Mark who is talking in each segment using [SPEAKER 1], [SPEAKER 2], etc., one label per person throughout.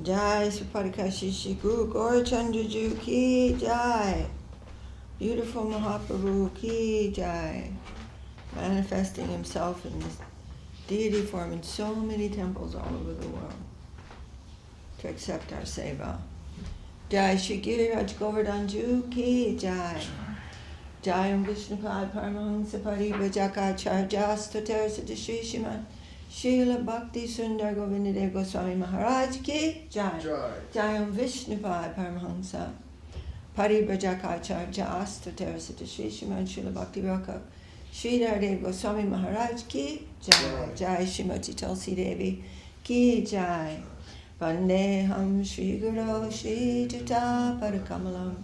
[SPEAKER 1] Jai Supadikashishi Guru Gaur Chandraju Ki Jai. Beautiful Mahaprabhu Ki Jai. Manifesting himself in this deity form in so many temples all over the world to accept our seva. Jai Shri Giriraj Govardhanju Ki Jai. Jai Vishnupad Paramahansa Paribhajakacharya Stoter Siddhi Shriman Srila Bhakti Sundar Govindadev Goswami Maharaj Ki Jai. Jai Vishnupad Paramahansa Paribhajakacharya Stoter Siddhi Shriman Srila Bhakti Rakha Sridhar Dev Goswami Maharaj Ki Jai. Jai Srimati Tulsi Devi Ki Jai. Vandeham Shri Guru Shri Juta Parakamalam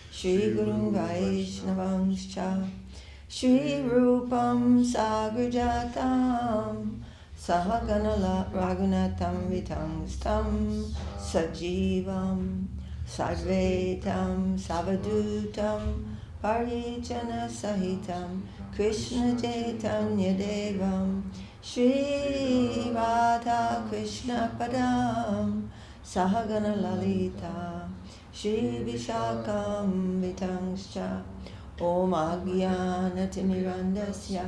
[SPEAKER 1] Shri Guru Vaishnavangscha Shri Rupam Sagrajatam Sahaganala Raghunatam Vitangstam Sajivam Sadvaitam Savadutam Parijana Sahitam Krishna Chaitanya Devam Shri Radha Krishna Padam Sahagana Lalita Shri Vishakam Vitangscha Om Agyana Timirandasya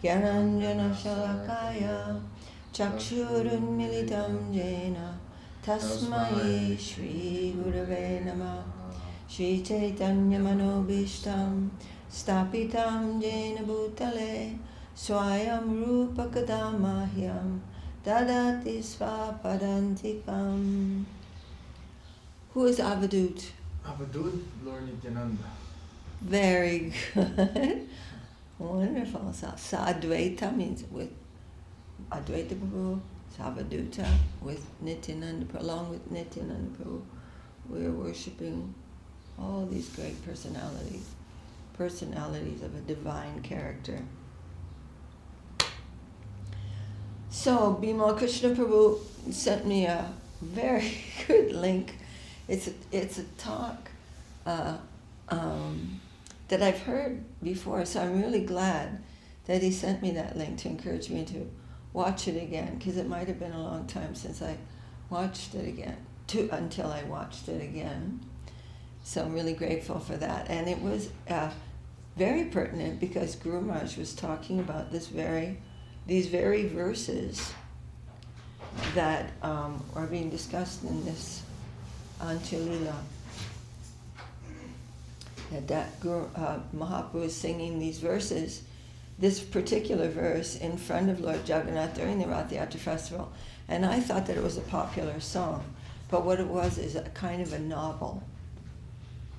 [SPEAKER 1] Gyananjana Shalakaya Chakshurun Militam Jena Tasmai Shri Gurave Namah Shri Chaitanya Manobishtam Stapitam Jena Bhutale Swayam Rupa Kadamahyam Dadati Svapadantikam. Who is Avadut?
[SPEAKER 2] Avadut, Lord Nityananda.
[SPEAKER 1] Very good. Wonderful. So Sadvaita means with Advaita Prabhu, Savaduta with Nityananda, along with Nityananda Prabhu. We are worshipping all these great personalities of a divine character. So Bimal Krishna Prabhu sent me a very good link. It's a talk that I've heard before, so I'm really glad that he sent me that link to encourage me to watch it again, because it might have been a long time since I watched it again, until I watched it again. So I'm really grateful for that. And it was very pertinent because Guru Maharaj was talking about these very verses that are being discussed in this Anjalila. That Guru Mahaprabhu is singing these verses, this particular verse in front of Lord Jagannath during the Rath Yatra festival. And I thought that it was a popular song, but what it was is a kind of a novel.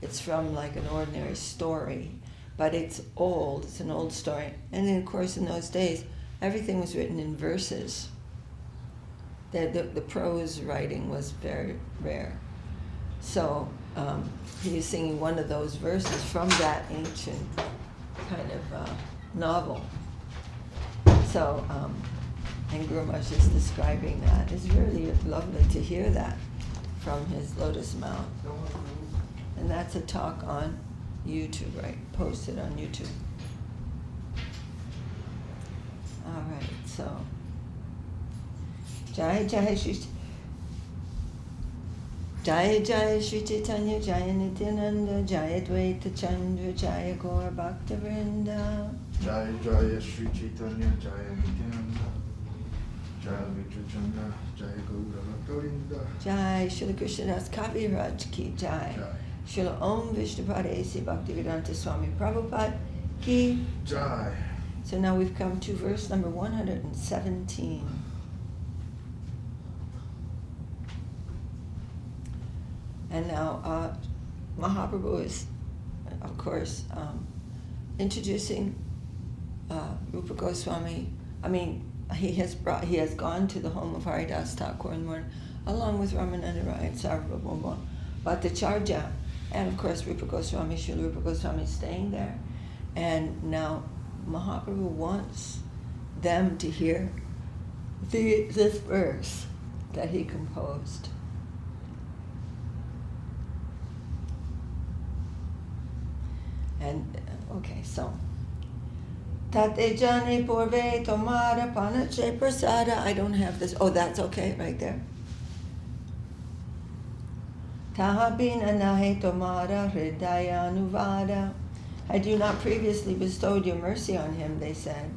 [SPEAKER 1] It's from like an ordinary story, but it's old, it's an old story. And then of course in those days, everything was written in verses. The prose writing was very rare. So he is singing one of those verses from that ancient kind of novel. So, and Guru Maharaj is describing that. It's really lovely to hear that from his lotus mouth. And that's a talk on YouTube, right? Posted on YouTube. All right, so Jai Shri Chaitanya, Jaya Nityananda, Jaya Dvaita Chandra, Jaya Gaur Bhakta Vrinda.
[SPEAKER 2] Jaya Shri Chaitanya, Jaya Nityananda, Jaya Dvaita Chandra, Jaya Gaur Bhakta Vrinda.
[SPEAKER 1] Jai Srila Krishnadas Kaviraj Ki Jai. Srila Om Vishnupadesi Bhaktivedanta Swami Prabhupada Ki
[SPEAKER 2] Jai.
[SPEAKER 1] So now we've come to verse number 117. And now Mahaprabhu is, of course, introducing Rupa Goswami. I mean, he has gone to the home of Haridas Thakur in the morning, along with Ramananda Rai and Sarvabhauma Bhattacharya, and of course Rupa Goswami, Srila Rupa Goswami is staying there. And now Mahaprabhu wants them to hear this verse that he composed. And, okay, so. Tate jane porve tomara panache prasada. I don't have this. Oh, that's okay, right there. Tahapina nahe tomara hridaya anuvada. Had you not previously bestowed your mercy on him, they said,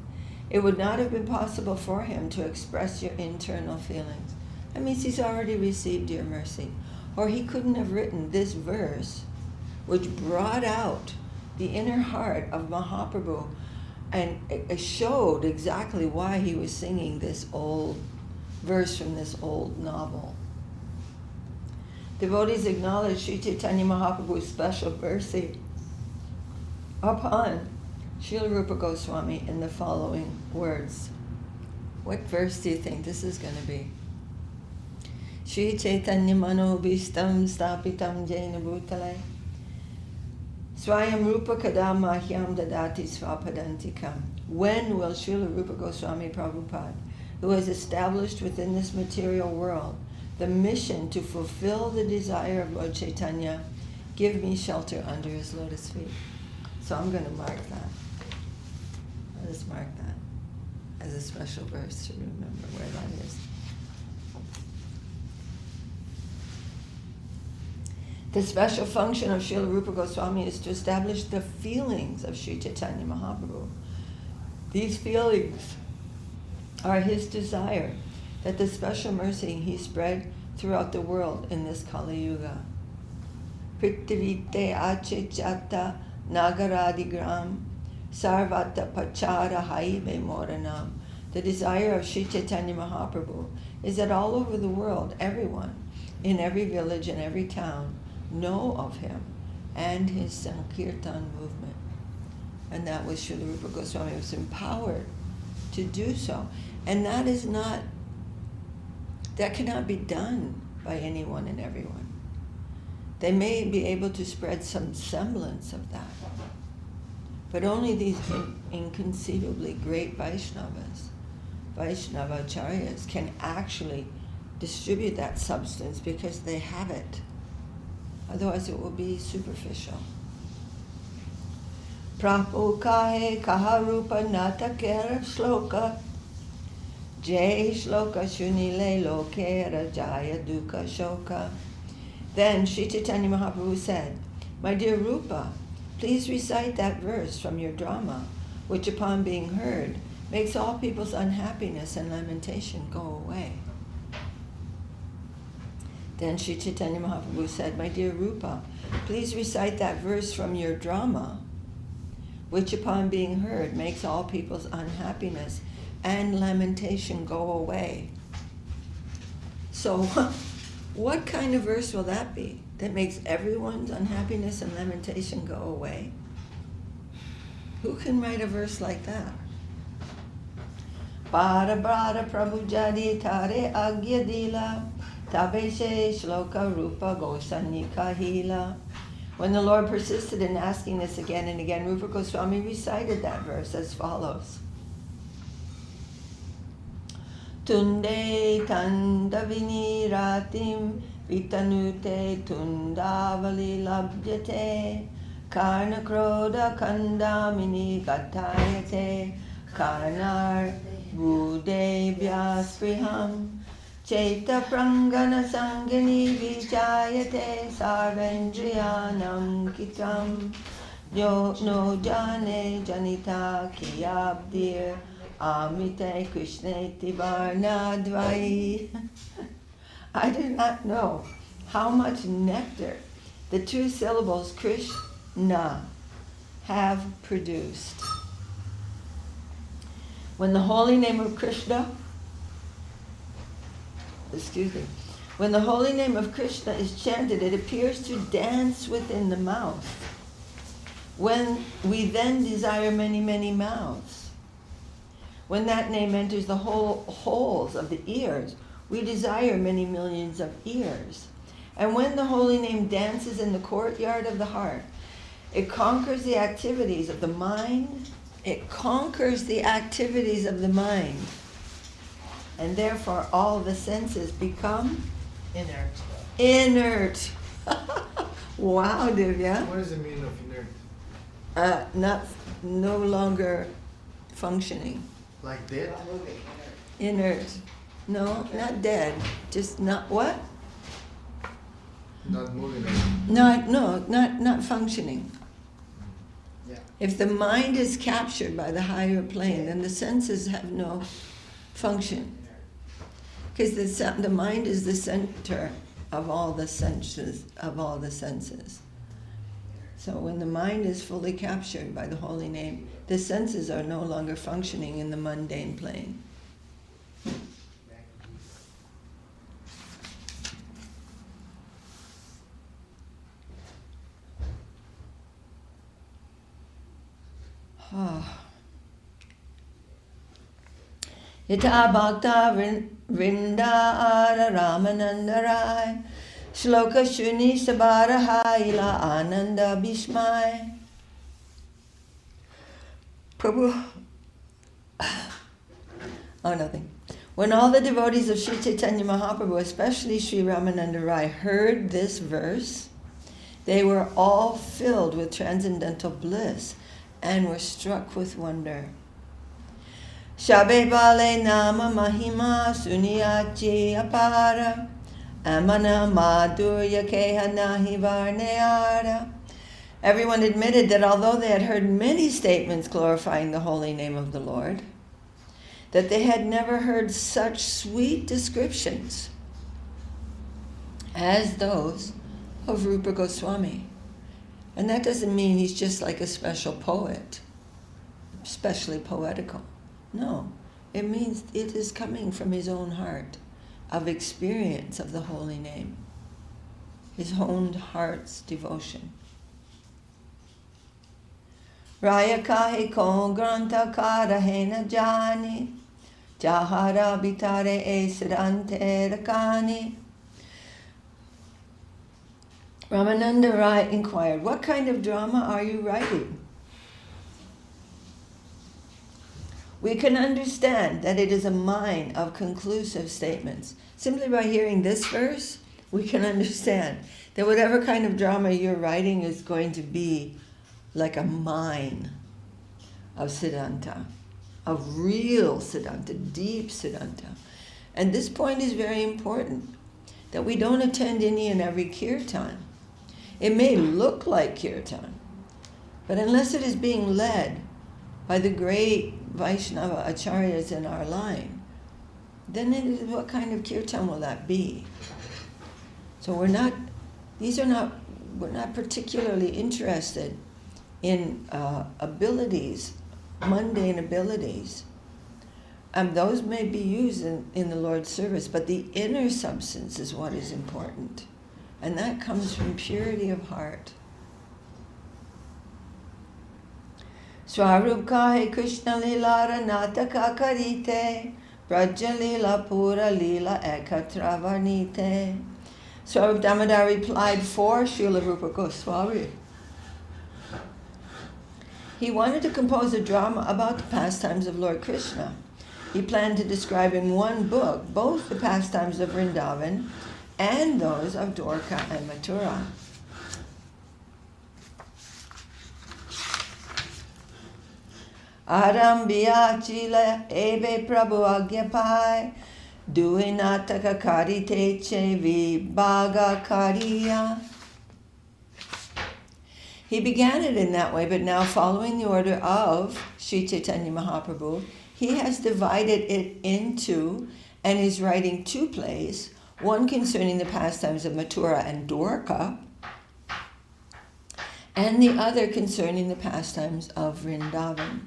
[SPEAKER 1] it would not have been possible for him to express your internal feelings. That means he's already received your mercy. Or he couldn't have written this verse, which brought out the inner heart of Mahaprabhu and it showed exactly why he was singing this old verse from this old novel. Devotees acknowledge Sri Chaitanya Mahaprabhu's special mercy upon Srila Rupa Goswami in the following words. What verse do you think this is going to be? Sri Chaitanya Manobhistam Stapitam Jaina Bhutale Swayam Rupa Kadam Mahyam Dadati Svapadantikam. When will Srila Rupa Goswami Prabhupada, who has established within this material world the mission to fulfill the desire of Lord Chaitanya, give me shelter under his lotus feet? So I'm going to mark that. I'll just mark that as a special verse to remember where that is. The special function of Srila Rupa Goswami is to establish the feelings of Sri Chaitanya Mahaprabhu. These feelings are his desire that the special mercy he spread throughout the world in this Kali Yuga. Prithivite achechata nagaradigram sarvata pachara haibe moranam. The desire of Sri Chaitanya Mahaprabhu is that all over the world, everyone, in every village and every town, know of him and his Sankirtan movement. And that was Srila Rupa Goswami was empowered to do so. And that cannot be done by anyone and everyone. They may be able to spread some semblance of that, but only these inconceivably great Vaishnavas, Vaishnavacharyas, can actually distribute that substance because they have it. Otherwise it will be superficial. Prapukahe kaharupa natakera shloka jay shloka shunile lokera jaya dukkha shoka. Then Sri Chaitanya Mahaprabhu said, my dear Rupa, please recite that verse from your drama, which upon being heard makes all people's unhappiness and lamentation go away. Then Sri Chaitanya Mahaprabhu said, my dear Rupa, please recite that verse from your drama, which upon being heard makes all people's unhappiness and lamentation go away. So what kind of verse will that be that makes everyone's unhappiness and lamentation go away? Who can write a verse like that? Para brada prabhu jadi tare agya dila tabeshe shloka rupa gosanika hila. When the Lord persisted in asking this again and again, Rupa Goswami recited that verse as follows. Tunde tandavini ratim vitanute tundavali labjate karna kroda kandamini gatayate karnar budebhya spriham Chaita prangana sangini vichayate sarvendriyanam kitam yo no jane janita kiyabdir amite krishneti varnadvai. I do not know how much nectar the two syllables Krishna have produced. When the holy name of Krishna when the holy name of Krishna is chanted, it appears to dance within the mouth. When we then desire many, many mouths, when that name enters the holes of the ears, we desire many millions of ears. And when the holy name dances in the courtyard of the heart, it conquers the activities of the mind. It conquers the activities of the mind. And therefore all the senses become inert. Wow, Divya.
[SPEAKER 2] What does it mean of inert?
[SPEAKER 1] No longer functioning.
[SPEAKER 2] Like dead?
[SPEAKER 1] Inert. No, not dead. Just not what?
[SPEAKER 2] Not moving.
[SPEAKER 1] Not functioning.
[SPEAKER 3] Yeah.
[SPEAKER 1] If the mind is captured by the higher plane, then the senses have no function. Because the mind is the center of all the senses, So when the mind is fully captured by the holy name, the senses are no longer functioning in the mundane plane. Yata bhakta vrindara ramanandarai shloka shuni sabaraha ila ananda bhishmai. Prabhu. Oh, nothing. When all the devotees of Sri Chaitanya Mahaprabhu, especially Sri Ramananda Rai, heard this verse, they were all filled with transcendental bliss and were struck with wonder. Shabe bale nama mahima sunyachi apara amana madhurya keha nahi varneyara. Everyone admitted that although they had heard many statements glorifying the holy name of the Lord, that they had never heard such sweet descriptions as those of Rupa Goswami. And that doesn't mean he's just like a special poet, especially poetical. No, it means it is coming from his own heart of experience of the holy name, his own heart's devotion. Raya kahe ko granta kara hena jani, jahara bitare esrante rakani. Ramananda Rai inquired, what kind of drama are you writing? We can understand that it is a mine of conclusive statements. Simply by hearing this verse, we can understand that whatever kind of drama you're writing is going to be like a mine of Siddhanta, of real Siddhanta, deep Siddhanta. And this point is very important, that we don't attend any and every kirtan. It may look like kirtan, but unless it is being led by the great Vaishnava acharyas in our line, then what kind of kirtan will that be? So we're not particularly interested in abilities, mundane abilities. Those may be used in the Lord's service, but the inner substance is what is important. And that comes from purity of heart. Swarup kahe Krishna lila ranataka karite, Braja lila pura lila ekatra varnite. Swarup Damodar replied for Srila Rupa Goswami. He wanted to compose a drama about the pastimes of Lord Krishna. He planned to describe in one book both the pastimes of Vrindavan and those of Dwarka and Mathura. Arambiya chila ebe prabhu agyapai, duinataka karite chevi bhaga kariya. He began it in that way, but now following the order of Sri Chaitanya Mahaprabhu, he has divided it into and is writing two plays, one concerning the pastimes of Mathura and Dwarka, and the other concerning the pastimes of Vrindavan.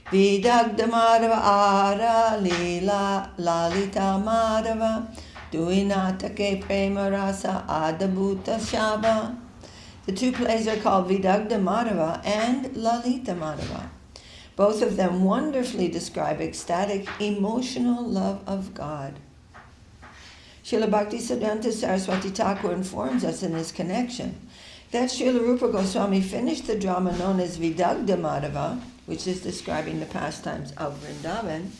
[SPEAKER 1] Vidagda Madhava Ara Lila Lalita Madhava Duinatake Prema Rasa Adabhuta Shaba. The two plays are called Vidagda Madhava and Lalita Madhava. Both of them wonderfully describe ecstatic, emotional love of God. Srila Bhaktisiddhanta Saraswati Thakur informs us in his connection that Srila Rupa Goswami finished the drama known as Vidagda Madhava, which is describing the pastimes of Vrindavan,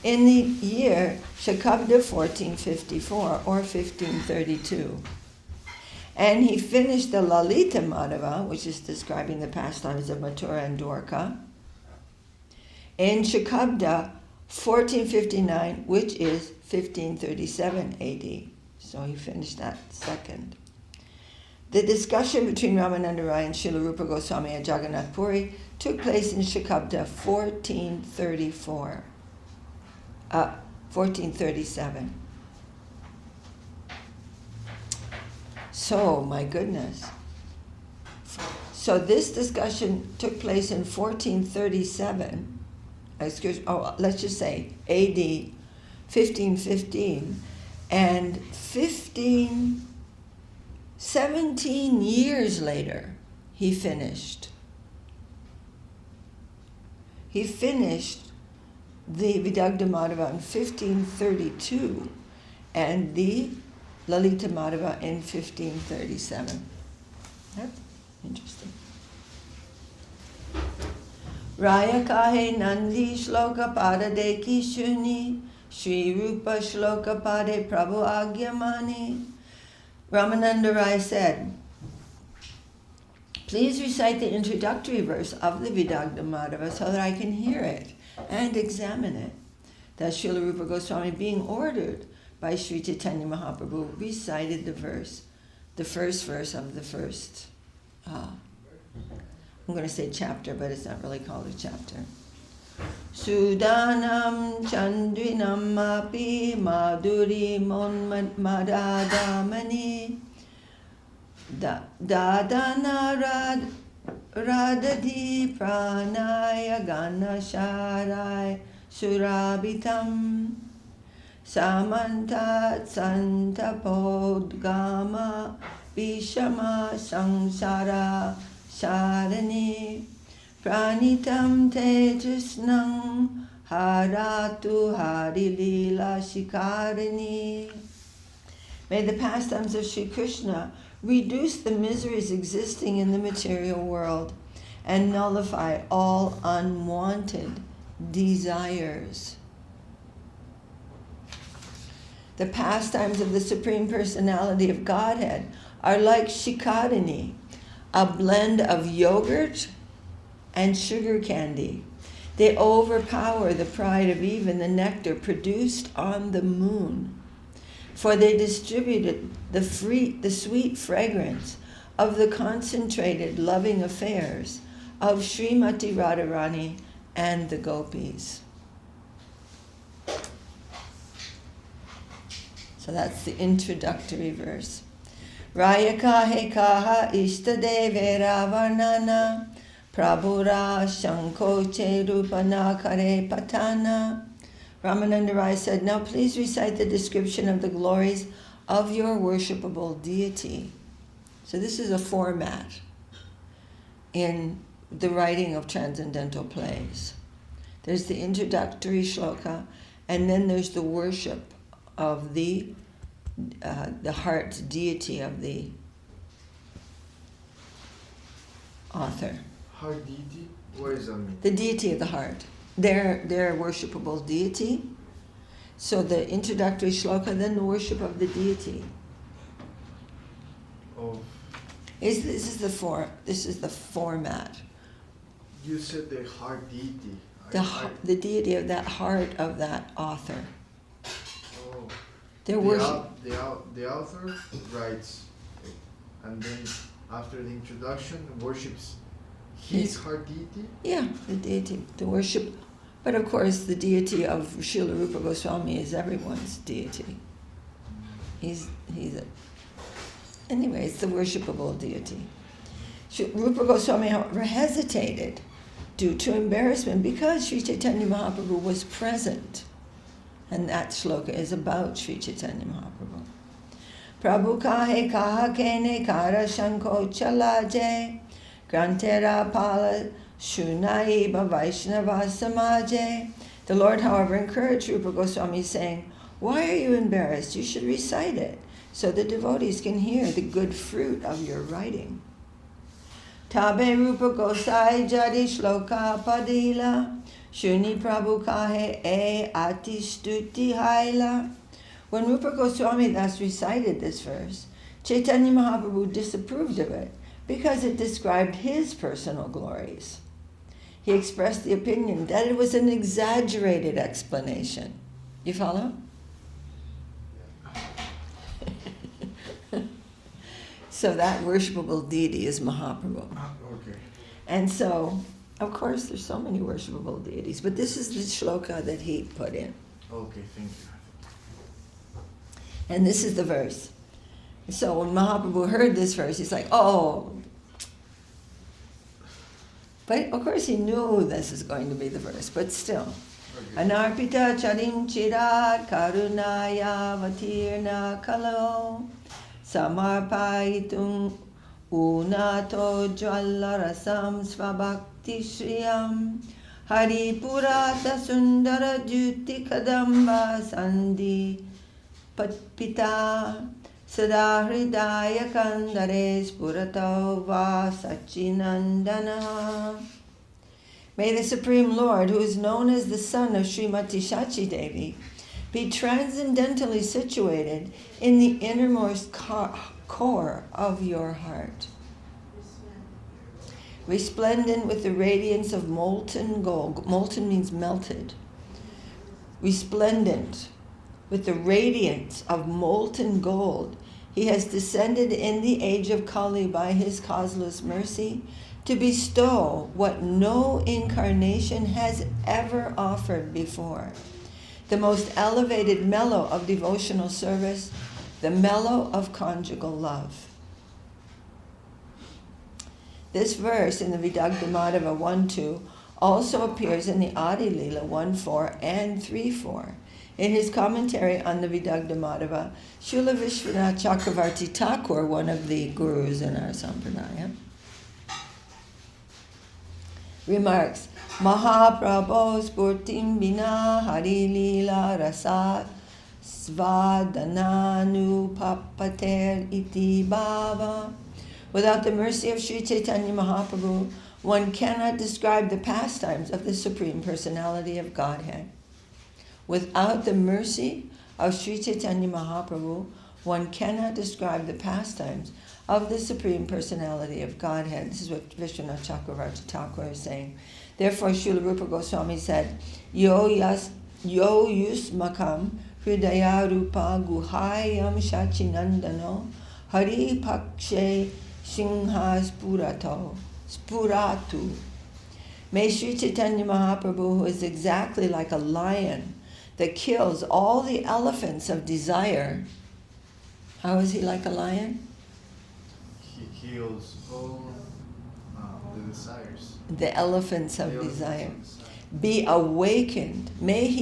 [SPEAKER 1] in the year Shakabda 1454 or 1532. And he finished the Lalita Madhava, which is describing the pastimes of Mathura and Dwarka, in Shakabda 1459, which is 1537 AD. So he finished that second. The discussion between Ramananda Rai and Srila Rupa Goswami at Jagannath Puri took place in Shikabda 1437. So, my goodness. So this discussion took place in 1437, let's just say AD 1515, and 17 years later, he finished. He finished the Vidagdha Madhava in 1532 and the Lalita Madhava in 1537. That's interesting. Raya kahe nandi shloka pada deki shuni, Shri Rupa shloka pade Prabhu agyamani. Ramananda Rai said, please recite the introductory verse of the Vidagdha Madhava so that I can hear it and examine it. That Srila Rupa Goswami, being ordered by Sri Chaitanya Mahaprabhu, recited the first verse of the first, I'm going to say chapter, but it's not really called a chapter. Sudanam Chandrinam Api Madhuri Madadamani Dadana Radadi Pranaya Ganasharai Surabitam Samantat Santapodgama Vishama Samsara Sarani Pranitam Tejasnam Haratu Harilila Shikarini. May the pastimes of Sri Krishna reduce the miseries existing in the material world and nullify all unwanted desires. The pastimes of the Supreme Personality of Godhead are like shikarini, a blend of yogurt and sugar candy. They overpower the pride of even the nectar produced on the moon, for they distributed the sweet fragrance of the concentrated loving affairs of Srimati Radharani and the gopis. So that's the introductory verse. Raya kahe kaha ishtadeve ravarnana Prabhura Shankoche Rupana Kare Patana. Ramananda Rai said, now please recite the description of the glories of your worshipable deity. So this is a format in the writing of transcendental plays. There's the introductory shloka, and then there's the worship of the heart deity of the author.
[SPEAKER 2] Heart deity? What does that mean?
[SPEAKER 1] The deity of the heart. Their worshipable deity. So the introductory shloka, then the worship of the deity.
[SPEAKER 2] Oh.
[SPEAKER 1] This is the format.
[SPEAKER 2] You said the heart deity.
[SPEAKER 1] The deity of that heart of that author.
[SPEAKER 2] Oh.
[SPEAKER 1] Their worship.
[SPEAKER 2] The author writes, and then after the introduction, worships his heart deity?
[SPEAKER 1] Yeah, the deity, the worship. But of course, the deity of Srila Rupa Goswami is everyone's deity. Anyway, it's the worshipable deity. Rupa Goswami, however, hesitated due to embarrassment because Sri Chaitanya Mahaprabhu was present. And that shloka is about Sri Chaitanya Mahaprabhu. Prabhu kahe kaha kene kara shanko chalaje grantera pala shunaiba vaishnava samaje. The Lord, however, encouraged Rupa Goswami, saying, why are you embarrassed? You should recite it, so the devotees can hear the good fruit of your writing. Tabe Rupa Gosai Jadi Shloka Padila Shuni Prabhu Kahe E Atistuti Haila. When Rupa Goswami thus recited this verse, Chaitanya Mahaprabhu disapproved of it because it described his personal glories. He expressed the opinion that it was an exaggerated explanation. You follow? So that worshipable deity is Mahaprabhu.
[SPEAKER 2] Okay.
[SPEAKER 1] And so, of course, there's so many worshipable deities, but this is the shloka that he put in.
[SPEAKER 2] Okay, thank you.
[SPEAKER 1] And this is the verse. So when Mahaprabhu heard this verse, he's like, oh. But of course he knew this is going to be the verse, but still.
[SPEAKER 2] Okay.
[SPEAKER 1] Anarpita charim chirat karunaya vatirna kalo samarpaitum unato jvalarasam svabhakti shriyam hari purata sundara juti kadamba sandhi patpita sada hridaya kandare spurato va sachinandana. May the Supreme Lord, who is known as the son of Srimati Shachi Devi, be transcendentally situated in the innermost core of your heart. Resplendent with the radiance of molten gold. Molten means melted. Resplendent with the radiance of molten gold, he has descended in the age of Kali by his causeless mercy to bestow what no incarnation has ever offered before. The most elevated mellow of devotional service, the mellow of conjugal love. This verse in the Vidagdha Madhava 1-2 also appears in the Adi Lila 1-4 and 3-4. In his commentary on the Vidagdha Madhava, Srila Vishwanath Chakravarti Thakur, one of the gurus in our sampradaya, remarks, Mahaprabho spurtim bina hari lila rasa svadananu papater iti bhava. Without the mercy of Sri Chaitanya Mahaprabhu, one cannot describe the pastimes of the Supreme Personality of Godhead. Without the mercy of Sri Chaitanya Mahaprabhu, one cannot describe the pastimes of the Supreme Personality of Godhead. This is what Vishwanath Chakravarti Thakur is saying. Therefore, Srila Rupa Goswami said, Yo yusmakam hridaya rupa guhayam shachinandano hari pakshe singhas spuratu. May Sri Chaitanya Mahaprabhu, who is exactly like a lion that kills all the elephants of desire. How is he like a lion?
[SPEAKER 2] He kills all the desires.
[SPEAKER 1] The elephants of
[SPEAKER 2] The elephants
[SPEAKER 1] desire.
[SPEAKER 2] of desire.
[SPEAKER 1] Be awakened. May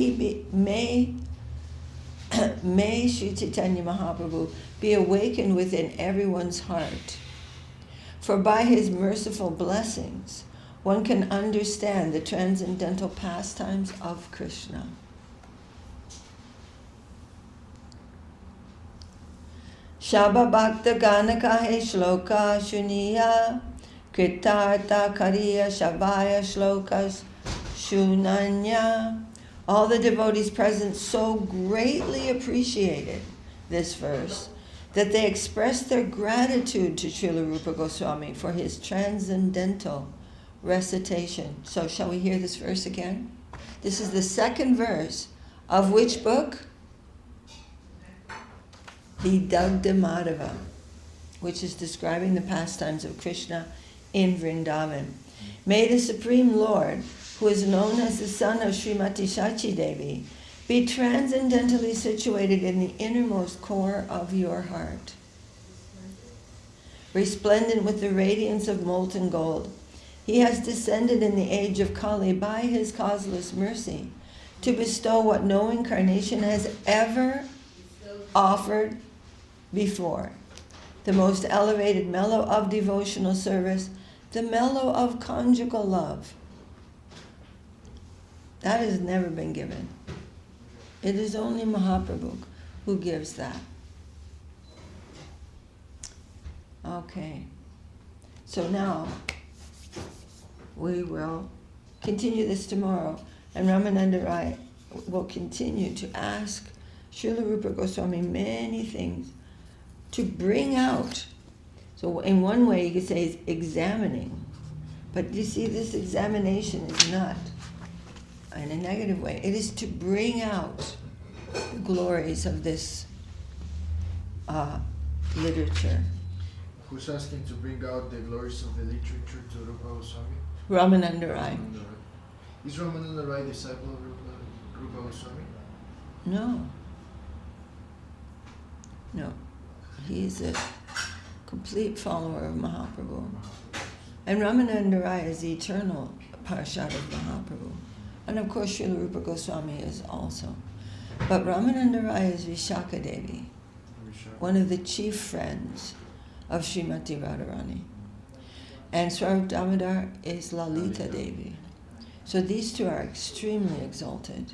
[SPEAKER 1] Sri Chaitanya Mahaprabhu be awakened within everyone's heart. For by his merciful blessings, one can understand the transcendental pastimes of Krishna. Shabha Bhakta Ganakahe Shloka Shuniya Kritartha Kariya Shabaya Shlokas Shunanya. All the devotees present so greatly appreciated this verse that they expressed their gratitude to Srila Rupa Goswami for his transcendental recitation. So shall we hear this verse again? This is the second verse of which book? Vidagdha Madhava, which is describing the pastimes of Krishna in Vrindavan. May the Supreme Lord, who is known as the son of Srimati Shachi Devi, be transcendentally situated in the innermost core of your heart. Resplendent with the radiance of molten gold, he has descended in the age of Kali by his causeless mercy to bestow what no incarnation has ever offered before. The most elevated mellow of devotional service, the mellow of conjugal love. That has never been given. It is only Mahaprabhu who gives that. Okay. So now, we will continue this tomorrow, and Ramananda Rai will continue to ask Srila Rupa Goswami many things to bring out. So in one way you could say it's examining, but you see this examination is not in a negative way. It is to bring out the glories of this literature.
[SPEAKER 2] Who's asking to bring out the glories of the literature to Rupa Goswami?
[SPEAKER 1] Ramananda Rai.
[SPEAKER 2] Is Ramananda Rai disciple of Rupa Goswami?
[SPEAKER 1] No. No. He's a complete follower of Mahaprabhu. And Ramananda Rai is the eternal Parshad of Mahaprabhu. And of course Srila Rupa Goswami is also. But Ramananda Rai is Vishaka Devi, one of the chief friends of Srimati Radharani. And Swarup Damodar is Lalita Devi. So these two are extremely exalted.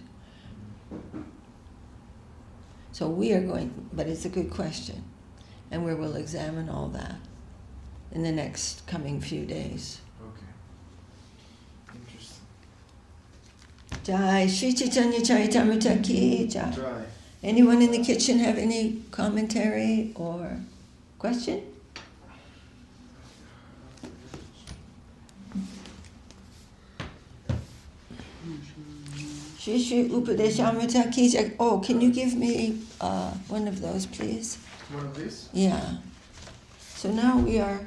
[SPEAKER 1] So we are going, but it's a good question. And we will examine all that in the next coming few days.
[SPEAKER 2] Okay. Interesting.
[SPEAKER 1] Jai Shri Chaitanya Charitamrta ki jai.
[SPEAKER 2] Try.
[SPEAKER 1] Anyone in the kitchen have any commentary or question? Shri Shri Upadesamrita ki jai. Oh, can you give me one of those, please?
[SPEAKER 2] One of these?
[SPEAKER 1] Yeah. So now we are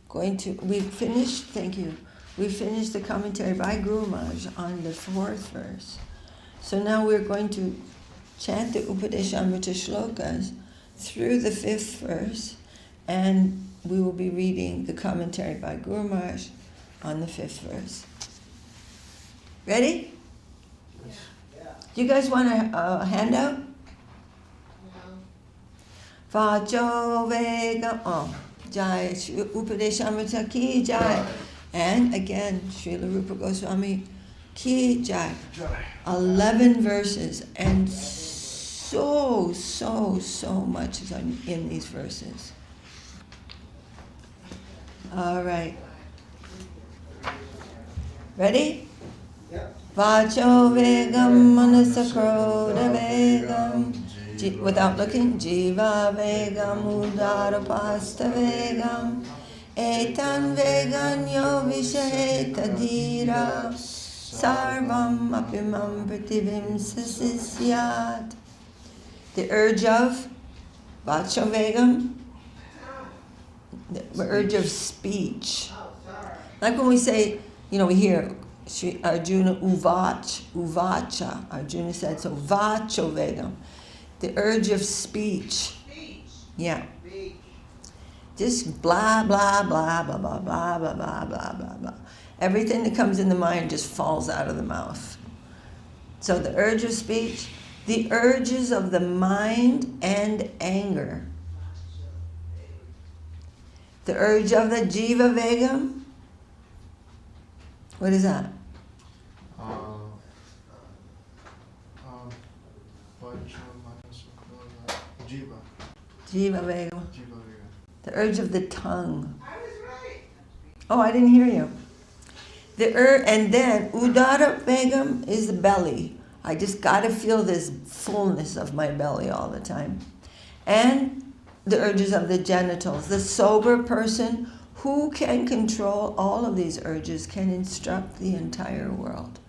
[SPEAKER 1] going to, we finished the commentary by Guru Maharaj on the 4th verse. So now we're going to chant the Upadesamrita shlokas through the 5th verse, and we will be reading the commentary by Guru Maharaj on the 5th verse. Ready? Do you guys want a handout? Vajo Vega Jai Upadesamrita ki jai. And again, Srila Rupa Goswami ki jai. 11 verses, and so much is in these verses. All right. Ready? Vacho vegam manasakroda vegam. Without looking, jiva vegam udarapasta vegam. Etan veganyo vishaheta dhira. Sarvam apimam prativim sasisyat. The urge of vacho vegam, the urge of speech. Like when we say, we hear Shri Arjuna uvacha. Arjuna said, so vacho vegam. The urge of speech. Yeah. Just blah, blah, blah, blah, blah, blah, blah, blah, blah, blah, blah. Everything that comes in the mind just falls out of the mouth. So the urge of speech, the urges of the mind and anger. The urge of the jiva vegam. What is that? Jiva vegam. The urge of the tongue. I was right. Oh, I didn't hear you. And then udara vegam is the belly. I just got to feel this fullness of my belly all the time. And the urges of the genitals. The sober person who can control all of these urges can instruct the entire world.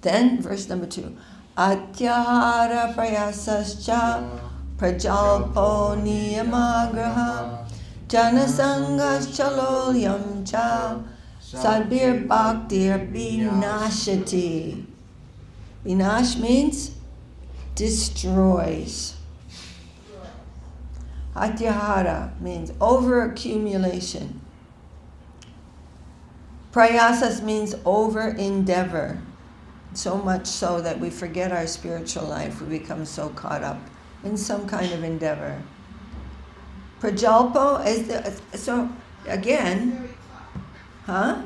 [SPEAKER 1] Then verse number 2. Atyahara prayasascha prajalpo niyamagraha janasangaschalolyam cha sadbir bhaktir vinashati. Vinash means destroys. Atyahara means over-accumulation. Prayasas means over-endeavor. So much so that we forget our spiritual life. We become so caught up in some kind of endeavor. Prajalpo is so again, huh?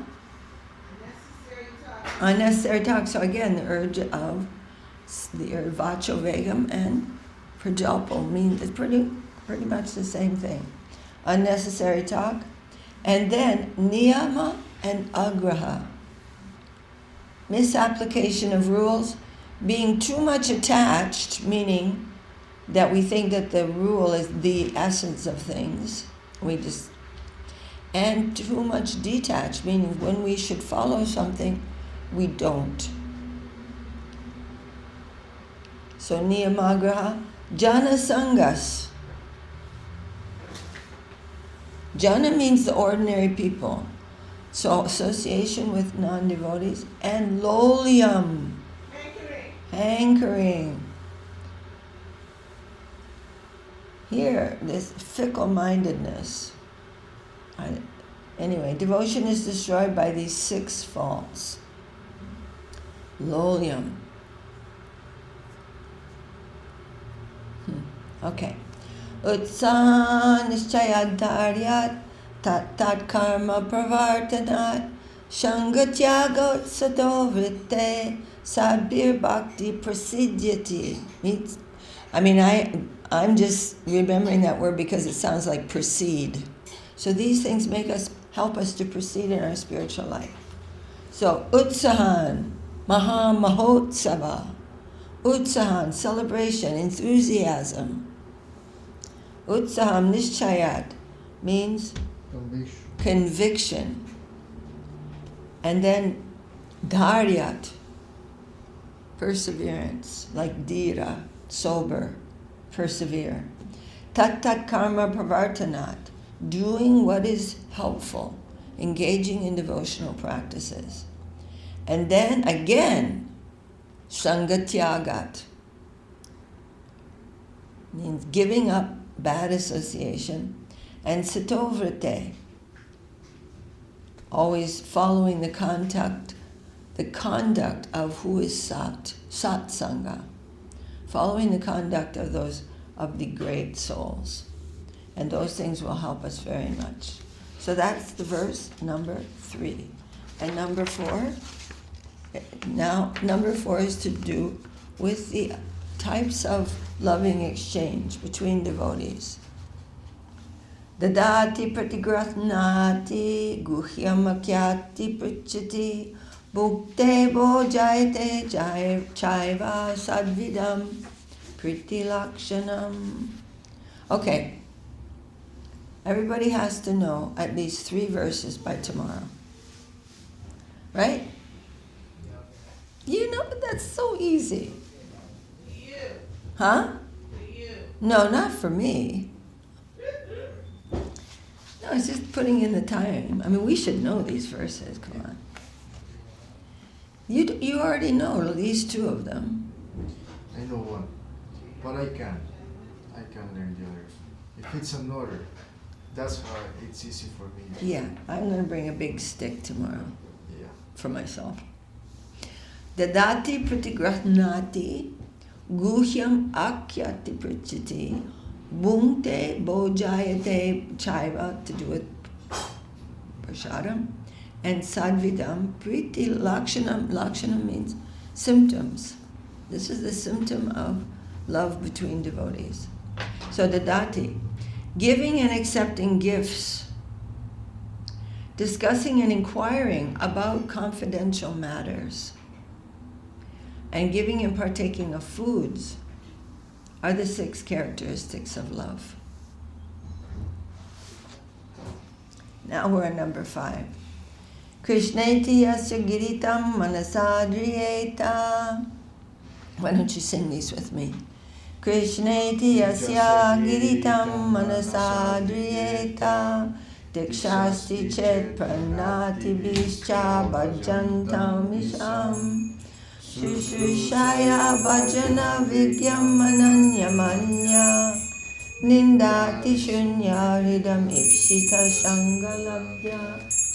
[SPEAKER 1] Unnecessary talk. So again, the urge of the vacho vegam and prajalpo means it's pretty much the same thing. Unnecessary talk, and then niyama and agraha. Misapplication of rules, being too much attached, meaning that we think that the rule is the essence of things. And too much detached, meaning when we should follow something, we don't. So niyamagraha, jana sangas. Jana means the ordinary people. So association with non-devotees. And lolyam, hankering. Here, this fickle-mindedness. Anyway, devotion is destroyed by these 6 faults. Lolyam. Okay. Utsaha nischayadaryat tat karma pravartanat shangatyaga utsato vritte sadbir bhakti prasidyati. I'm just remembering that word because it sounds like proceed. So these things help us to proceed in our spiritual life. So utsahan, mahotsava. Utsahan, celebration, enthusiasm. Utsaham nischayat means conviction. And then dharyat, perseverance, like dhira, sober, persevere. Tat karma pravartanat, doing what is helpful, engaging in devotional practices. And then again, sangatyagat, means giving up bad association. And satovrite, always following the conduct of who is satsanga, following the conduct of the great souls. And those things will help us very much. So that's the verse number 3. And number 4, now number 4 is to do with the types of loving exchange between devotees. Dadati pratigrahnati guhyamakyati pritchati bhukte bojayate chaiva sadvidam pritilakshanam. Okay, everybody has to know at least 3 verses by tomorrow. Right? You know, that's so easy. Huh? No, not for me. No, it's just putting in the time. We should know these verses. Come on. You already know at least 2 of them.
[SPEAKER 2] I know one, but I can learn the others. If it's an order, that's how it's easy for me.
[SPEAKER 1] Yeah, I'm going to bring a big stick tomorrow.
[SPEAKER 2] Yeah.
[SPEAKER 1] For myself. Dadati pratigrahnati guhyam akyati pritchati bhungte bojayate chaiva, to do with prashadam, and sadvidam priti lakshanam. Lakshanam means symptoms. This is the symptom of love between devotees. So dadati, giving and accepting gifts, discussing and inquiring about confidential matters, and giving and partaking of foods are the 6 characteristics of love. Now we're on number 5. Krishneti yasya giritam manasadriyeta. Why don't you sing these with me? Krishneti yasya giritam manasadriyeta dikshasti chet pranati bischa bhajantam isham Shushushaya bhajana vidyam ananyamanya nindati shunya hridam ipshita shangalabhya.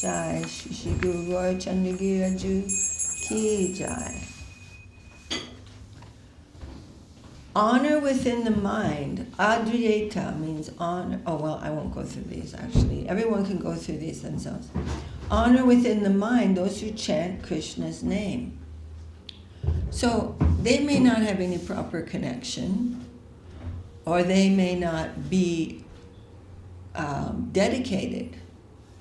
[SPEAKER 1] Jai Shri Guru Gaur Chandagiraju Ki Jai. Honor within the mind. Adriyeta means honor. Oh, well, I won't go through these actually. Everyone can go through these themselves. Honor within the mind those who chant Krishna's name. So they may not have any proper connection, or they may not be dedicated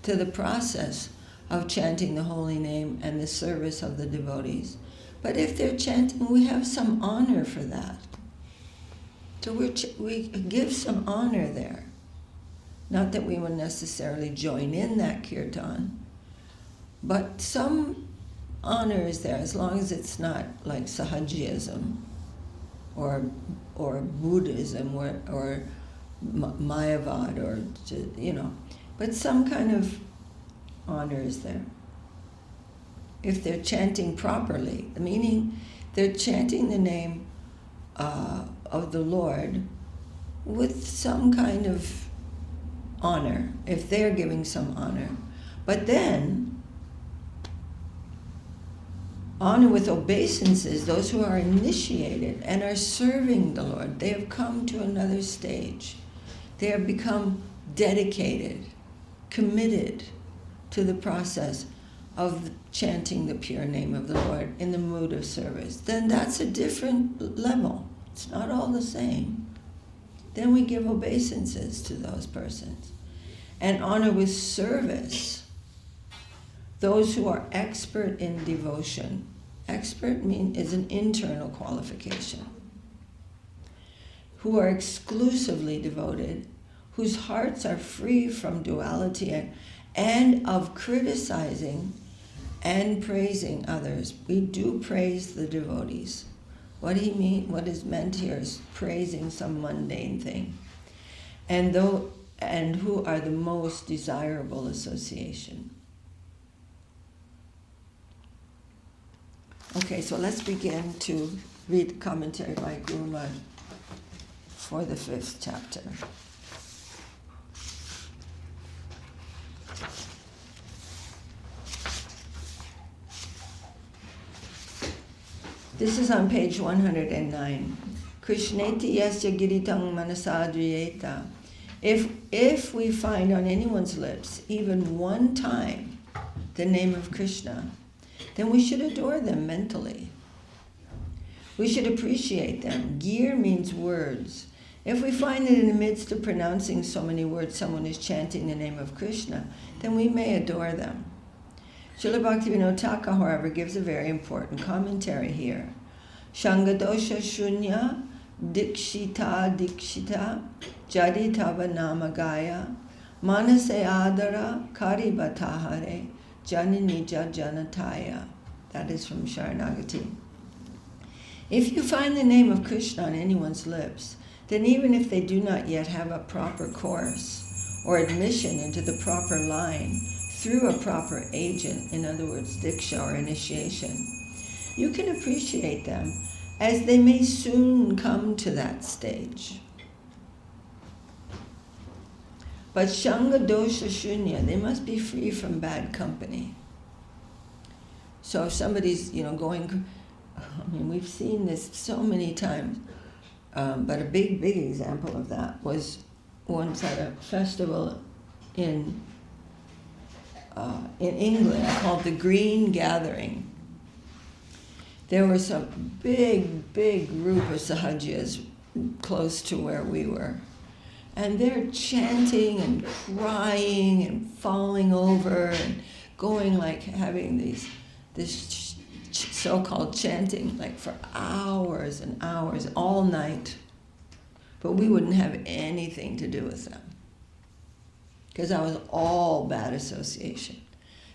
[SPEAKER 1] to the process of chanting the holy name and the service of the devotees. But if they're chanting, we have some honor for that. So we give some honor there. Not that we will necessarily join in that kirtan, but some honor is there, as long as it's not like sahajism. or Buddhism, or Mayavad, or but some kind of honor is there. If they're chanting properly, meaning they're chanting the name of the Lord with some kind of honor, if they're giving some honor. But then, honor with obeisances, those who are initiated and are serving the Lord, they have come to another stage. They have become dedicated, committed to the process of chanting the pure name of the Lord in the mood of service. Then that's a different level. It's not all the same. Then we give obeisances to those persons. And honor with service those who are expert in devotion. Expert is an internal qualification. Who are exclusively devoted, whose hearts are free from duality and of criticizing and praising others. We do praise the devotees. What is meant here is praising some mundane thing. And who are the most desirable association. Okay, so let's begin to read the commentary by Guru Maharaj for the 5th chapter. This is on page 109. Krishneti yasya giritang manasadriyeta. If we find on anyone's lips even one time the name of Krishna, then we should adore them mentally. We should appreciate them. Gir means words. If we find that in the midst of pronouncing so many words someone is chanting the name of Krishna, then we may adore them. Srila Bhaktivinoda Thakur, however, gives a very important commentary here. Shangadosha shunya dikshita jadi tava namagaya manase adara karibatahare jananija janataya. That is from Sharanagati. If you find the name of Krishna on anyone's lips, then even if they do not yet have a proper course or admission into the proper line through a proper agent, in other words, diksha or initiation, you can appreciate them as they may soon come to that stage. But Shanga Dosha Shunya, they must be free from bad company. So if somebody's, going, we've seen this so many times, but a big example of that was once at a festival in England called the Green Gathering. There was a big group of sahajiyas close to where we were. And they're chanting and crying and falling over and going having this so-called chanting for hours and hours, all night. But we wouldn't have anything to do with them, because that was all bad association.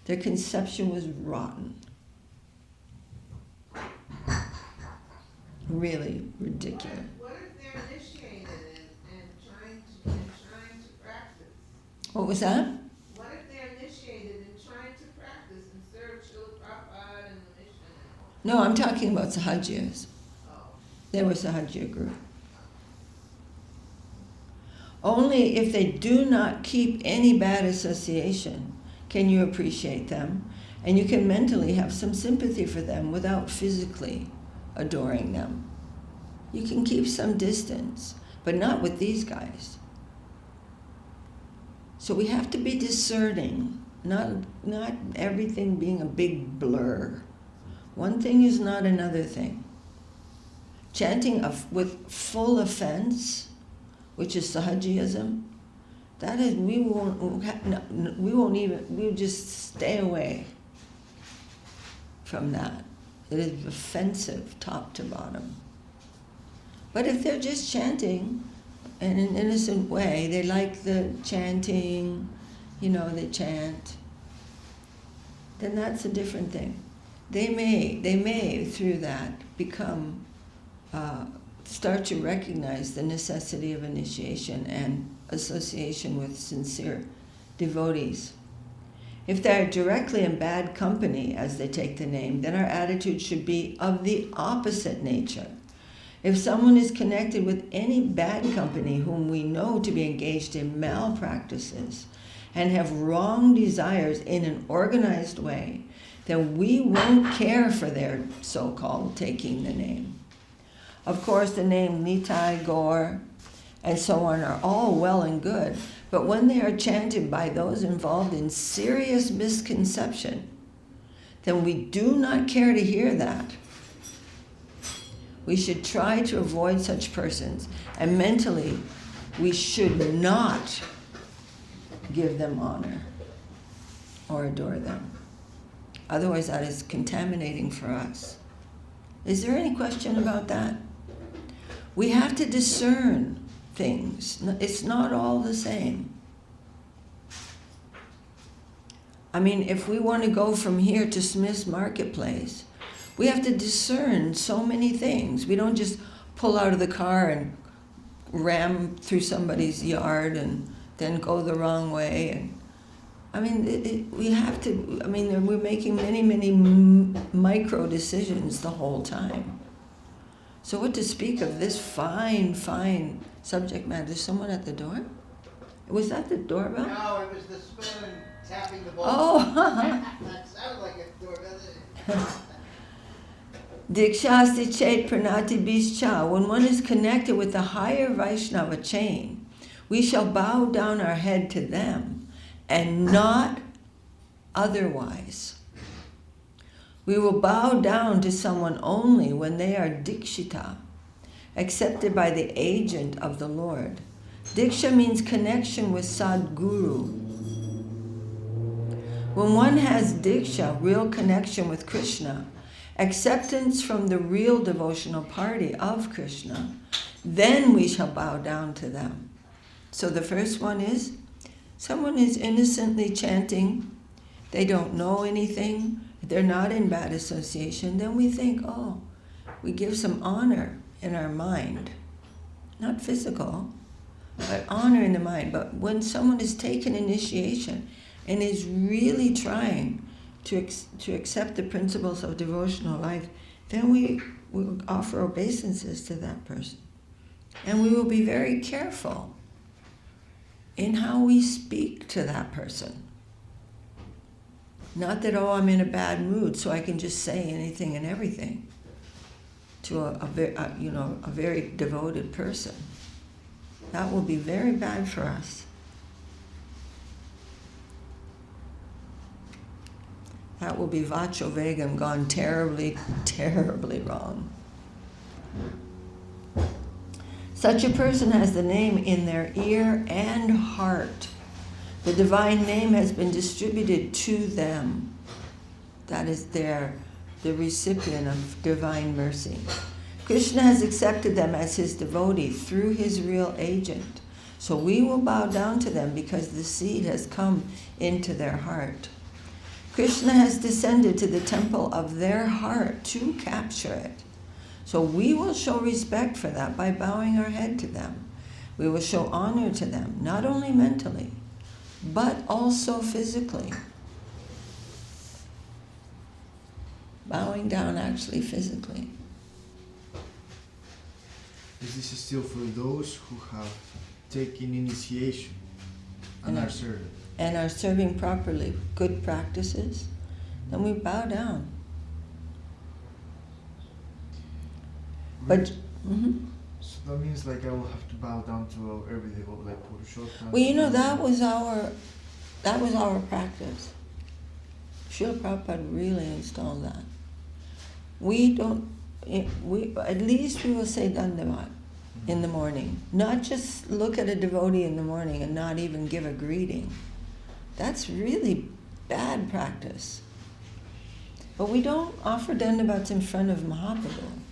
[SPEAKER 1] Their conception was rotten. Really ridiculous.
[SPEAKER 3] What if they're initiated and trying to practice?
[SPEAKER 1] What was that?
[SPEAKER 3] What if they're initiated and trying to practice and serve Srila Prabhupada and the mission?
[SPEAKER 1] No, I'm talking about sahajiyas.
[SPEAKER 3] Oh.
[SPEAKER 1] They were sahajiya group. Only if they do not keep any bad association can you appreciate them, and you can mentally have some sympathy for them without physically adoring them. You can keep some distance, but not with these guys. So we have to be discerning, not everything being a big blur. One thing is not another thing. Chanting with full offense, which is sahajiyism, that is, we'll just stay away from that. It is offensive top to bottom. But if they're just chanting in an innocent way, they like the chanting, they chant, then that's a different thing. They may through that become start to recognize the necessity of initiation and association with sincere devotees. If they are directly in bad company as they take the name, then our attitude should be of the opposite nature. If someone is connected with any bad company whom we know to be engaged in malpractices and have wrong desires in an organized way, then we won't care for their so-called taking the name. Of course, the name Nitai, Gaur, and so on are all well and good, but when they are chanted by those involved in serious misconception, then we do not care to hear that. We should try to avoid such persons, and mentally, we should not give them honor or adore them. Otherwise, that is contaminating for us. Is there any question about that? We have to discern things. It's not all the same. I mean, if we want to go from here to Smith's Marketplace, we have to discern so many things. We don't just pull out of the car and ram through somebody's yard and then go the wrong way. And I mean, we have to, I mean, we're making many, many micro decisions the whole time. So what to speak of this fine, fine subject matter? There's someone at the door? Was that the doorbell?
[SPEAKER 4] No, it was the spoon tapping the bowl.
[SPEAKER 1] Oh!
[SPEAKER 4] That sounded like a doorbell.
[SPEAKER 1] Dikshasti Chet Pranati Bischa. When one is connected with the higher Vaishnava chain, we shall bow down our head to them and not otherwise. We will bow down to someone only when they are Dikshita, accepted by the agent of the Lord. Diksha means connection with Sadguru. When one has Diksha, real connection with Krishna, acceptance from the real devotional party of Krishna, then we shall bow down to them. So the first one is, someone is innocently chanting, they don't know anything, they're not in bad association, then we think, oh, we give some honor in our mind. Not physical, but honor in the mind. But when someone has taken initiation and is really trying to accept the principles of devotional life, then we will offer obeisances to that person. And we will be very careful in how we speak to that person. Not that, oh, I'm in a bad mood, so I can just say anything and everything to a very devoted person. That will be very bad for us. That will be vacho vegam gone terribly, terribly wrong. Such a person has the name in their ear and heart. The divine name has been distributed to them. That is the recipient of divine mercy. Krishna has accepted them as his devotee through his real agent. So we will bow down to them because the seed has come into their heart. Krishna has descended to the temple of their heart to capture it. So we will show respect for that by bowing our head to them. We will show honor to them, not only mentally, but also physically. Bowing down actually physically.
[SPEAKER 2] This is still for those who have taken initiation and are serving.
[SPEAKER 1] And are serving properly, good practices, then we bow down. But
[SPEAKER 2] So that means like I will have to bow down to every devotee, like Purushottam.
[SPEAKER 1] well, you know, that was our practice. Srila Prabhupada really installed that. At least we will say Dandavat in the morning. Not just look at a devotee in the morning and not even give a greeting. That's really bad practice. But we don't offer Dandavats in front of Mahaprabhu.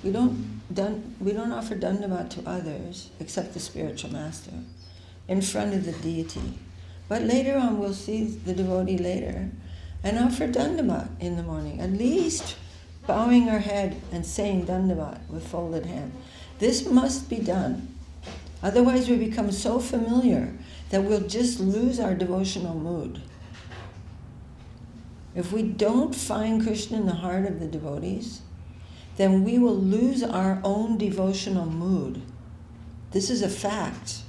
[SPEAKER 1] We don't offer Dandavat to others, except the spiritual master, in front of the deity. But later on, we'll see the devotee later, and offer Dandavat in the morning, at least bowing our head and saying Dandavat with folded hand. This must be done. Otherwise we become so familiar that we'll just lose our devotional mood. If we don't find Krishna in the heart of the devotees, then we will lose our own devotional mood. This is a fact.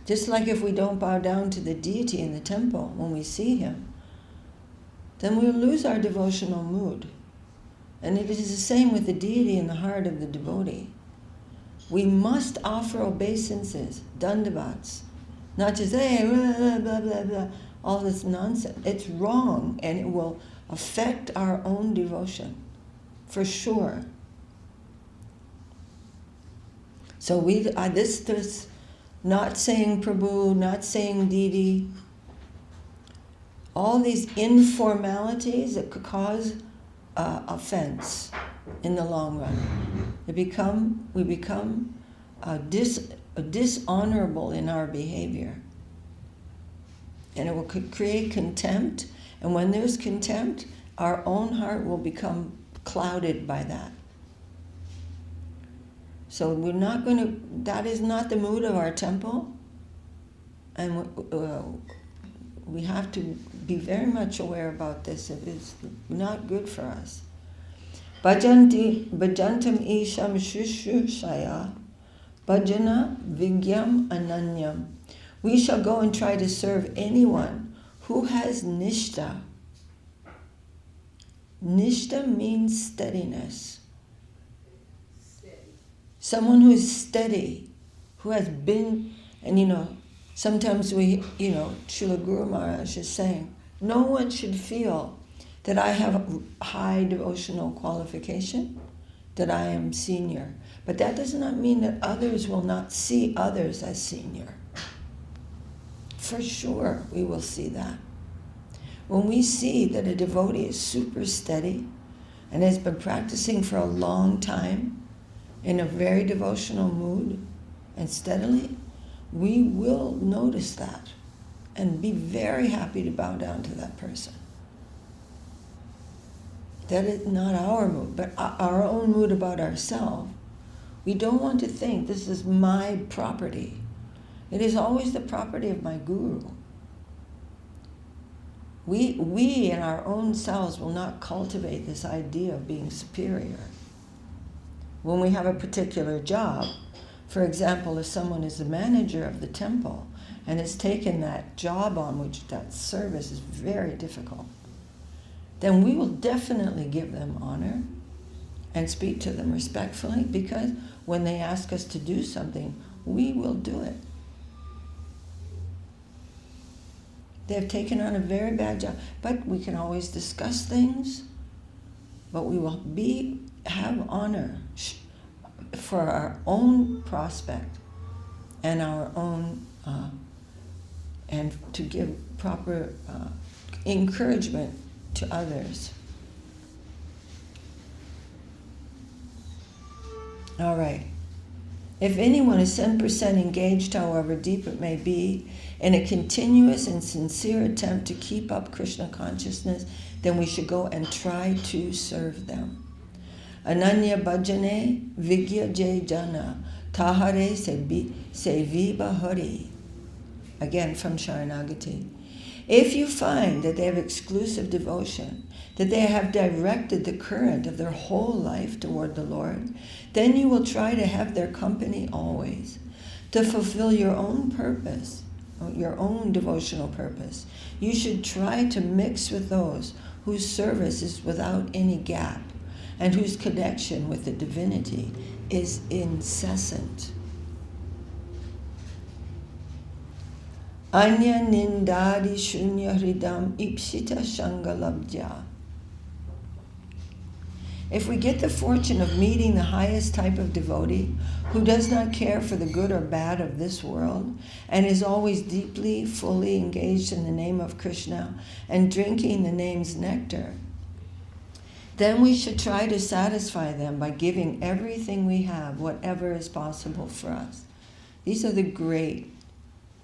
[SPEAKER 1] Just like if we don't bow down to the deity in the temple when we see him, then we'll lose our devotional mood. And it is the same with the deity in the heart of the devotee. We must offer obeisances, dandavats, not just, hey, blah, blah, blah, blah, all this nonsense. It's wrong, and it will affect our own devotion, for sure. So this not saying Prabhu, not saying Didi, all these informalities that could cause offense in the long run. We become dishonorable in our behavior. And it will create contempt, and when there's contempt, our own heart will become clouded by that. So we're not going to, that is not the mood of our temple, and we have to be very much aware about this. It is not good for us. Bhajantam isham shushushaya bhajana vigyam ananyam. We shall go and try to serve anyone who has nishta. Nishta means steadiness. Someone who is steady, who has been, and sometimes Srila Guru Maharaj is saying, no one should feel that I have a high devotional qualification, that I am senior. But that does not mean that others will not see others as senior. For sure, we will see that. When we see that a devotee is super steady and has been practicing for a long time in a very devotional mood and steadily, we will notice that and be very happy to bow down to that person. That is not our mood, but our own mood about ourselves. We don't want to think this is my property. It is always the property of my guru. We in our own selves will not cultivate this idea of being superior. When we have a particular job, for example, if someone is the manager of the temple and has taken that job on, which that service is very difficult, then we will definitely give them honor and speak to them respectfully, because when they ask us to do something, we will do it. They have taken on a very bad job, but we can always discuss things, but we will have honor for our own prospect and our own, and to give proper encouragement to others. All right. If anyone is 10% engaged, however deep it may be, in a continuous and sincere attempt to keep up Krishna consciousness, then we should go and try to serve them. Ananya bhajane vigya jay jana tahare seviba hari. Again from Sharanagati. If you find that they have exclusive devotion, that they have directed the current of their whole life toward the Lord, then you will try to have their company always. To fulfill your own purpose, your own devotional purpose, you should try to mix with those whose service is without any gap and whose connection with the divinity is incessant. Anya nindadi shunya hridam ipsita shangalabdya. If we get the fortune of meeting the highest type of devotee who does not care for the good or bad of this world and is always deeply, fully engaged in the name of Krishna and drinking the name's nectar, then we should try to satisfy them by giving everything we have, whatever is possible for us. These are the great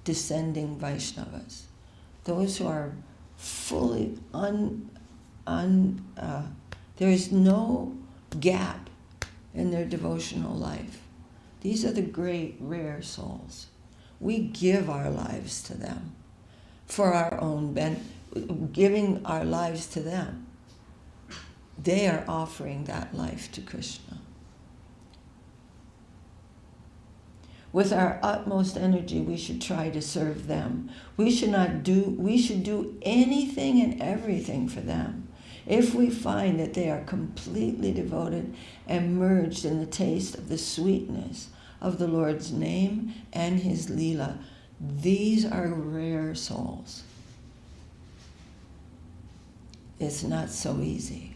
[SPEAKER 1] descending Vaishnavas, those who are fully there is no gap in their devotional life. These are the great, rare souls. We give our lives to them for our own giving our lives to them. They are offering that life to Krishna. With our utmost energy, we should try to serve them. We should do anything and everything for them. If we find that they are completely devoted and merged in the taste of the sweetness of the Lord's name and his Leela, these are rare souls. It's not so easy.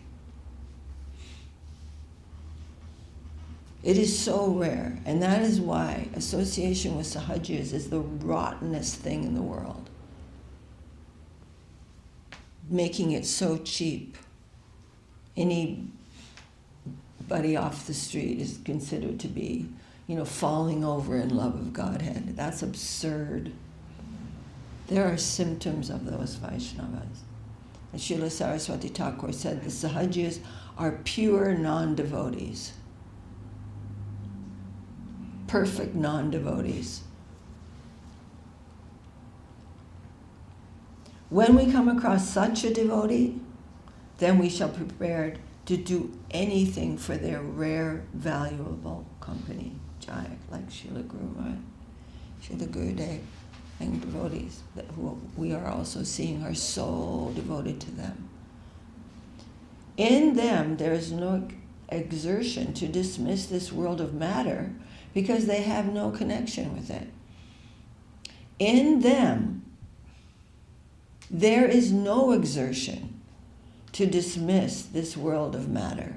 [SPEAKER 1] It is so rare, and that is why association with Sahajiyas is the rottenest thing in the world. Making it so cheap. Anybody off the street is considered to be, falling over in love of Godhead. That's absurd. There are symptoms of those Vaishnavas. And Srila Saraswati Thakur said the Sahajiyas are pure non-devotees. Perfect non-devotees. When we come across such a devotee, then we shall be prepared to do anything for their rare, valuable company. Jai, like Srila Guru Maharaj, Srila Gurudev, and devotees who we are also seeing are so devoted to them. In them, there is no exertion to dismiss this world of matter because they have no connection with it. In them, there is no exertion to dismiss this world of matter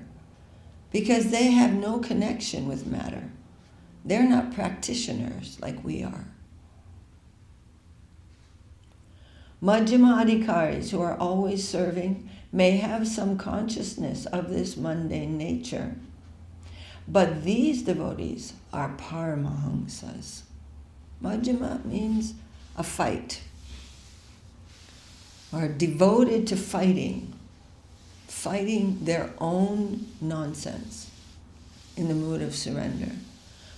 [SPEAKER 1] because they have no connection with matter. They're not practitioners like we are. Majjhima adhikaris who are always serving may have some consciousness of this mundane nature, but these devotees are paramahamsas. Majjhima means a fight, are devoted to fighting their own nonsense in the mood of surrender.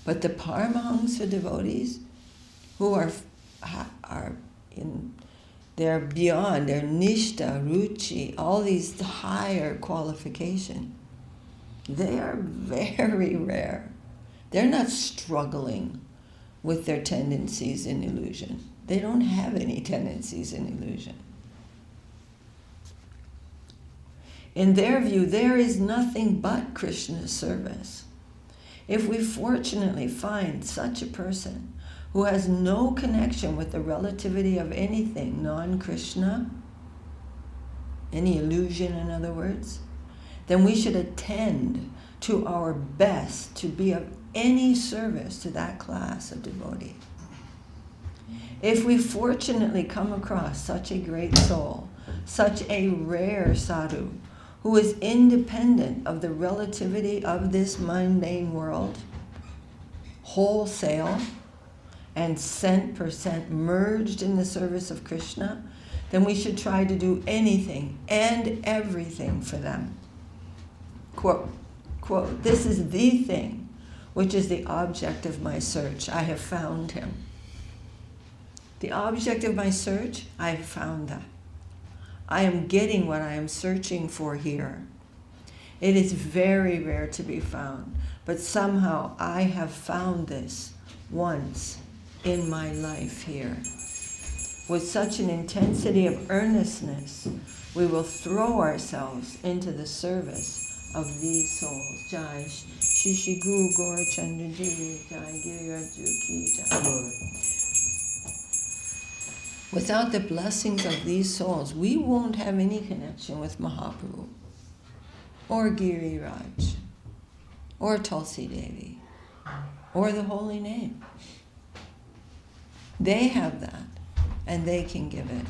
[SPEAKER 1] But the Paramahamsa devotees who they're beyond, they're nishta, ruchi, all these higher qualification. They are very rare. They're not struggling with their tendencies in illusion. They don't have any tendencies in illusion. In their view, there is nothing but Krishna's service. If we fortunately find such a person who has no connection with the relativity of anything non-Krishna, any illusion in other words, then we should attend to our best to be of any service to that class of devotee. If we fortunately come across such a great soul, such a rare sadhu, who is independent of the relativity of this mundane world, wholesale and cent per cent merged in the service of Krishna, then we should try to do anything and everything for them. Quote, quote, "This is the thing which is the object of my search. I have found him." The object of my search, I have found that. I am getting what I am searching for here. It is very rare to be found, but somehow I have found this once in my life here. With such an intensity of earnestness, we will throw ourselves into the service of these souls. Jai Shishi Guru Gaura Chandra Ji, Jai Giriraju Ki Jai. Without the blessings of these souls, we won't have any connection with Mahaprabhu, or Giriraj, or Tulsi Devi, or the holy name. They have that, and they can give it.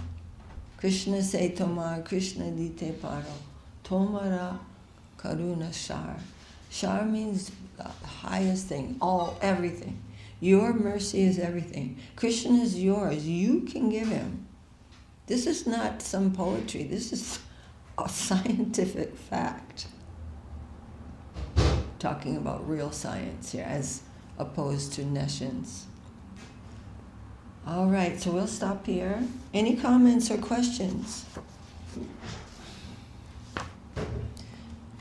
[SPEAKER 1] Krishna say Tomar, Krishna dite paro, Tomara karuna shar. Shar means the highest thing, everything. Your mercy is everything. Krishna is yours. You can give him. This is not some poetry. This is a scientific fact. talking about real science here as opposed to nescience. All right, so we'll stop here. Any comments or questions?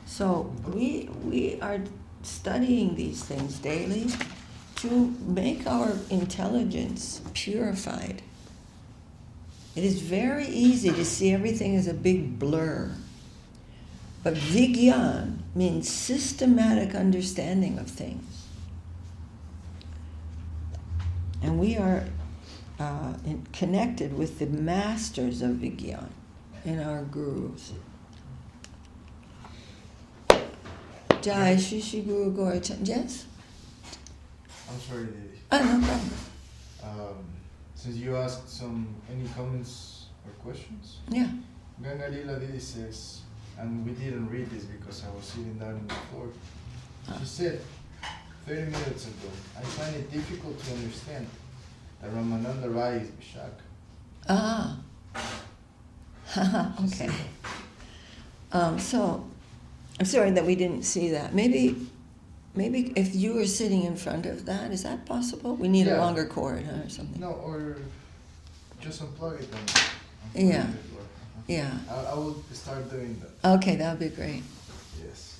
[SPEAKER 1] So we are studying these things daily to make our intelligence purified. It is very easy to see everything as a big blur. But Vigyan means systematic understanding of things. And we are connected with the masters of Vigyan in our gurus. Jai Shri Shri Guru Gaurachandra. Yes?
[SPEAKER 2] I'm sorry, Didi.
[SPEAKER 1] Oh, no problem.
[SPEAKER 2] Since you asked any comments or questions,
[SPEAKER 1] Yeah.
[SPEAKER 2] Ganga Lila Didi says, and we didn't read this because I was sitting down on the floor. She said 30 minutes ago, I find it difficult to understand that Ramananda Rai is Vishaka.
[SPEAKER 1] Ah. Okay. So, I'm sorry that we didn't see that. Maybe if you were sitting in front of that, is that possible? We need a longer cord, or something.
[SPEAKER 2] No, or just unplug it and
[SPEAKER 1] Yeah.
[SPEAKER 2] unplug it.
[SPEAKER 1] Yeah.
[SPEAKER 2] I will start doing that.
[SPEAKER 1] Okay, that would be great.
[SPEAKER 2] Yes.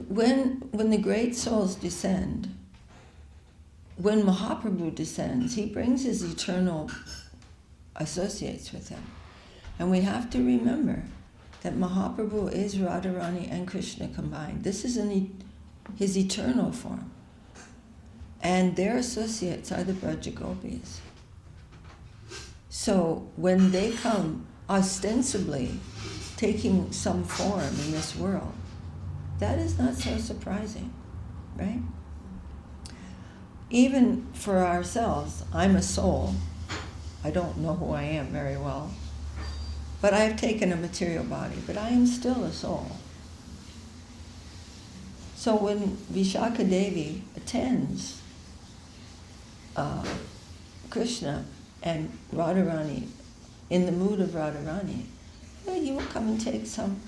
[SPEAKER 1] When the great souls descend, when Mahaprabhu descends, he brings his eternal associates with him. And we have to remember that Mahaprabhu is Radharani and Krishna combined. This is his eternal form. And their associates are the Braja Gopis. So when they come ostensibly taking some form in this world, that is not so surprising, right? Even for ourselves, I'm a soul. I don't know who I am very well, but I have taken a material body, but I am still a soul. So when Vishaka Devi attends Krishna and Radharani in the mood of Radharani, you will come and take some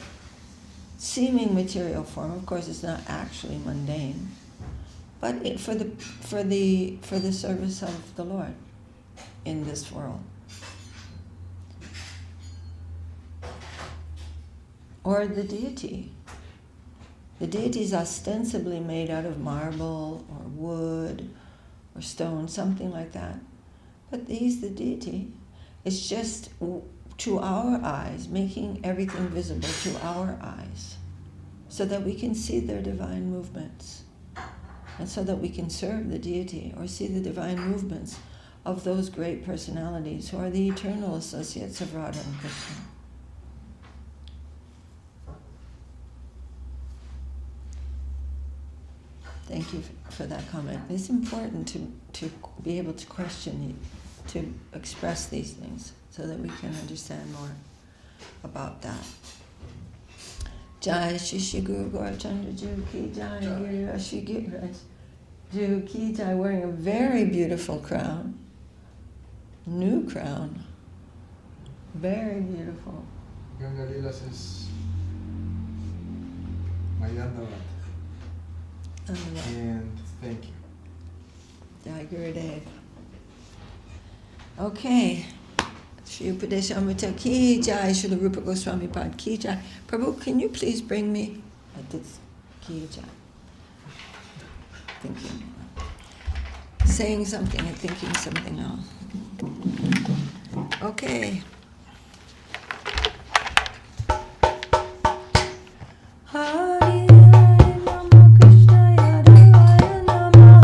[SPEAKER 1] seeming material form. Of course, it's not actually mundane, but for the service of the Lord in this world. Or the deity. The deity is ostensibly made out of marble or wood or stone, something like that. But he's the deity. It's just to our eyes, making everything visible to our eyes, so that we can see their divine movements, and so that we can serve the deity or see the divine movements of those great personalities who are the eternal associates of Radha and Krishna. Thank you for that comment. It's important to be able to question, to express these things so that we can understand more about that. Jai Shri Shri Guru Gaurachandra Ju Ki Jai, Giri Shri Giriraj Ju Ki Jai, wearing a very beautiful crown. New crown. Very beautiful.
[SPEAKER 2] Ganga Lila says, my Dandavat. And thank you.
[SPEAKER 1] Jai Gurudev. Okay. Shri Upadesamrita Ki Jai, Shri Rupa Goswami Pad Ki Jai. Prabhu, can you please bring me this Ki Jai? Thinking, saying something and thinking something else. Okay. Hari Namo Krishna Yadavaya Namaha.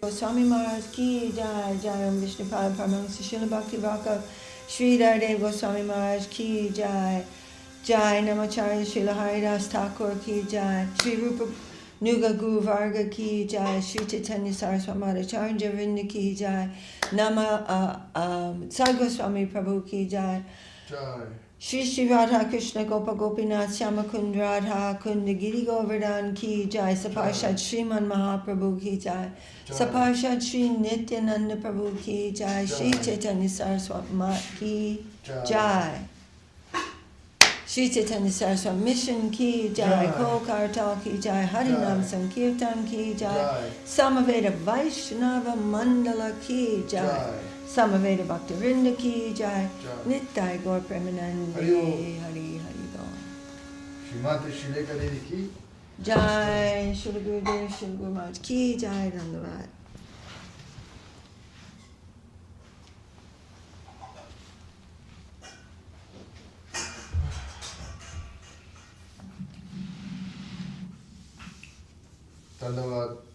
[SPEAKER 1] Goswami Maharaj ki jai, jai Om Vishnupad Paramahansa Srila Bhakti Vaka Sri Dardev Goswami Maharaj ki jai, jai Namacharya Srila Haridas Thakur ki jai, Sri Rupa Nuga Guru Varga ki jai, Sri Chaitanya Saraswati Madhacharya Vrinda ki jai, Nama Sad Goswami Prabhu ki jai,
[SPEAKER 2] Jai.
[SPEAKER 1] Shri Shri Radha Krishna Gopa Gopinath Syama Kund Radha Kunda Giri Govardhan ki jai, Saparshad Shriman Mahaprabhu ki jai, Saparshad Shri Nityananda Prabhu ki jai, Shri Chaitanya Saraswati Mat ki jai, Shri Chaitanya Saraswati Mission ki jai, Kolkartal ki jai, Harinam Sankirtan ki jai, Samaveda Vaishnava Mandala ki jai, Samaveda Bhaktivinoda ki jai, Nittai Gaur Premanande Hari Hari Bol.
[SPEAKER 2] Srimati Shri Lekha D.D ki
[SPEAKER 1] Jai Shri Gurudev Shri Guru Maharaj ki jai, Dandavat.
[SPEAKER 2] Dandavat.